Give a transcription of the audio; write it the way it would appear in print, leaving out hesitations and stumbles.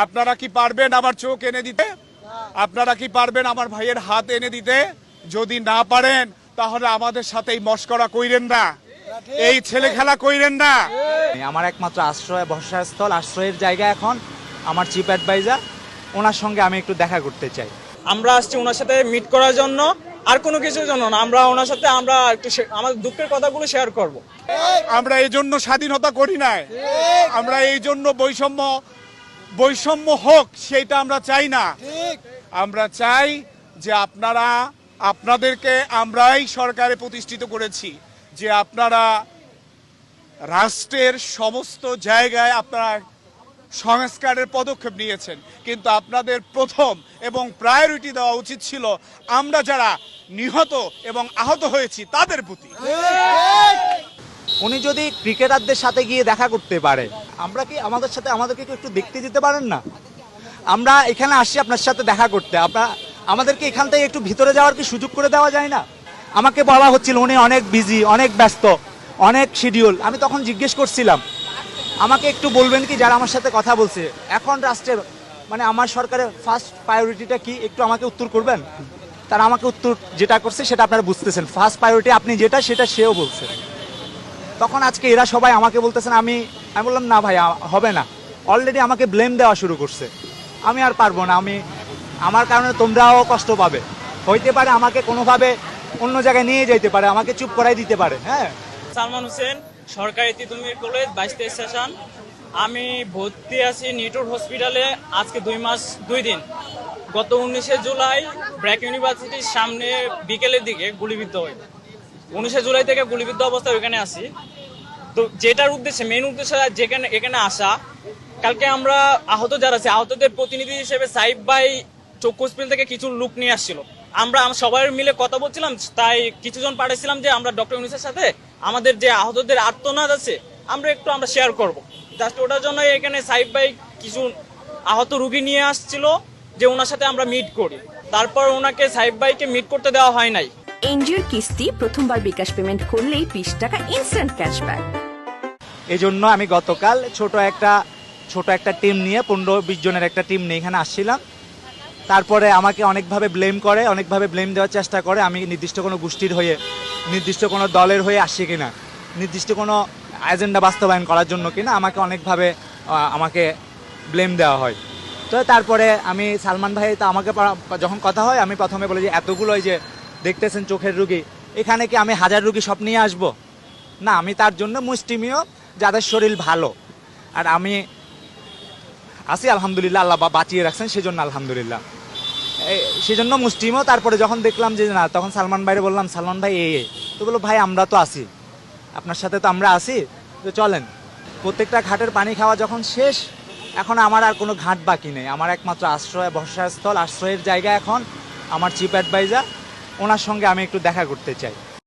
আপনারা কি পারবেন আমার চোখ এনে দিতে? আপনারা কি পারবেন আমার ভাইয়ের হাত এনে দিতে? যদি না পারেন তাহলে আমাদের সাথে এই মশকরা কইরেন না, এই ছেলে খেলা কইরেন না। আমার একমাত্র আশ্রয় ভরসাস্থল আশ্রয়ের জায়গা এখন আমার চিফ অ্যাডভাইজার, ওনার সঙ্গে আমি একটু দেখা করতে চাই। আমরা আসছি ওনার সাথে মিট করার জন্য, আর কোনো কিছুর জন্য না। আমরা ওনার সাথে আমরা একটু আমাদের দুঃখের কথাগুলো শেয়ার করব। আমরা এই জন্য স্বাধীনতা করি নাই, আমরা এই জন্য বৈষম্য হোক সেটা আমরা চাই না। আমরা চাই যে আপনাদেরকে আমরাই সরকারে প্রতিষ্ঠিত করেছি, যে আপনারা রাষ্ট্রের সমস্ত জায়গায় আপনারা সংস্কারের পদক্ষেপ নিয়েছেন, কিন্তু আপনাদের প্রথম এবং প্রায়োরিটি দেওয়া উচিত ছিল আমরা যারা নিহত এবং আহত হয়েছি তাদের প্রতি। উনি যদি ক্রিকেটারদের সাথে গিয়ে দেখা করতে পারে, আমাদেরকে একটু দেখতে দিতে পারেন না? আমরা এখানে আসছি আপনার সাথে দেখা করতে, আমাদেরকে এখান থেকে একটু ভিতরে যাওয়ার কি সুযোগ করে দেওয়া যায় না? আমাকে বলা হচ্ছিল উনি অনেক বিজি, অনেক ব্যস্ত, অনেক শিডিউল। আমি তখন জিজ্ঞেস করছিলাম আমাকে একটু বলবেন কি যারা আমার সাথে কথা বলছে এখন রাষ্ট্রের আমার সরকারের ফার্স্ট প্রায়োরিটিটা কি, একটু আমাকে উত্তর করবেন? তারা আমাকে উত্তর যেটা করছে সেটা আপনারা বুঝতেছেন, ফার্স্ট প্রায়োরিটি আপনি যেটা সেটা সেও বলছে। তখন আজকে এরা সবাই আমাকে বলতেছেন, আমি বললাম না ভাই হবে না, অলরেডি আমাকে ব্লেম দেওয়া শুরু করছে। আমি আর পারবো না, আমার কারণে তোমরাও কষ্ট পাবে, হইতে পারে আমাকে কোনোভাবে অন্য জায়গায় নিয়ে যেতে পারে, আমাকে চুপ করাই দিতে পারে। হ্যাঁ, সালমান হোসেন, সরকারি তিতুমির কলেজ, 22 সেশন। আমি ভর্তি আছি নিটোর হসপিটালে আজকে 2 মাস 2 দিন। গত 19 জুলাই ব্র্যাক ইউনিভার্সিটির সামনে বিকেলের দিকে গুলিবিদ্ধ হই। 19 জুলাই থেকে গুলিবিদ্ধ অবস্থায় ওইখানে আসি। তো যেটার উদ্দেশ্যে মেইন উদ্দেশ্য এখানে আসা, কালকে আমরা আহত যারা আছে আহতদের প্রতিনিধি হিসেবে সাইফ ভাই চক্ষু হসপিটাল থেকে কিছু লোক নিয়ে আসছিল। আমরা সবাই মিলে কথা বলছিলাম, তাই কিছুজন পাঠিয়েছিলাম যে আমরা ডক্টর ইউনূসের সাথে আমাদের যে আহতদের আর্তনাদ আছে আমরা শেয়ার করব। জাস্ট ওটার জন্য এখানে সাইফ ভাই কিছু আহত রুগী নিয়ে আসছিল যে ওনার সাথে আমরা মিট করি। তারপর ওনাকে সাইফ ভাইকে মিট করতে দেওয়া হয় নাই। এনজিওর কিস্তি প্রথমবার বিকাশ পেমেন্ট করলেই 20 টাকা ইনস্ট্যান্ট ক্যাশব্যাক। এই জন্য আমি গতকাল ছোট একটা টিম নিয়ে 15-20 জনের একটা টিম নিয়ে এখানে আসছিলাম। তারপরে আমাকে অনেকভাবে ব্লেম দেওয়ার চেষ্টা করে আমি নির্দিষ্ট কোনো গোষ্ঠীর হয়ে, নির্দিষ্ট কোনো দলের হয়ে আসছি কিনা, নির্দিষ্ট কোনো এজেন্ডা বাস্তবায়ন করার জন্য কিনা আমাকে ব্লেম দেওয়া হয়। তো তারপরে আমি সালমান ভাই তো আমাকে যখন কথা হয় আমি প্রথমে বলি যে এতগুলো যে দেখতেছেন চোখের রুগী, এখানে কি আমি 1000 রুগী সব নিয়ে আসবো? না, আমি তার জন্য মুষ্টিমেয় যাদের শরীর ভালো, আর আমি আছি আলহামদুলিল্লাহ, আল্লাহ বাঁচিয়ে রাখছেন সেজন্য আলহামদুলিল্লাহ, সেজন্য মুষ্টিমও। তারপরে যখন দেখলাম যে না, তখন সালমান ভাইরে বললাম, সালমান ভাই তো বললো ভাই আমরা তো আছি, আপনার সাথে তো আমরা আছি, তো চলেন। প্রত্যেকটা ঘাটের পানি খাওয়া যখন শেষ, এখন আমার আর কোনো ঘাট বাকি নেই। আমার একমাত্র ভরসাস্থল আশ্রয়ের জায়গা এখন আমার চিফ অ্যাডভাইজার, ওনার সঙ্গে আমি একটু দেখা করতে চাই।